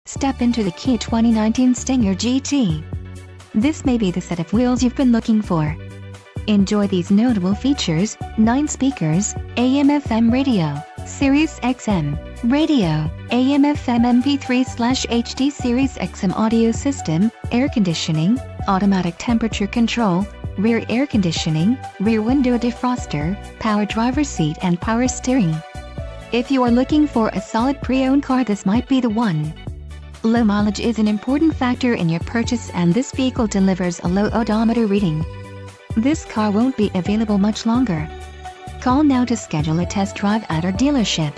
Step into the Kia 2019 Stinger GT. This may be the set of wheels you've been looking for. Enjoy these notable features: 9 speakers, AM/FM radio, SiriusXM radio, AM/FM MP3/HD SiriusXM Audio System, air conditioning, automatic temperature control, rear air conditioning, rear window defroster, power driver seat and power steering. If you are looking for a solid pre-owned car, this might be the one. Low mileage is an important factor in your purchase, and this vehicle delivers a low odometer reading. This car won't be available much longer. Call now to schedule a test drive at our dealership.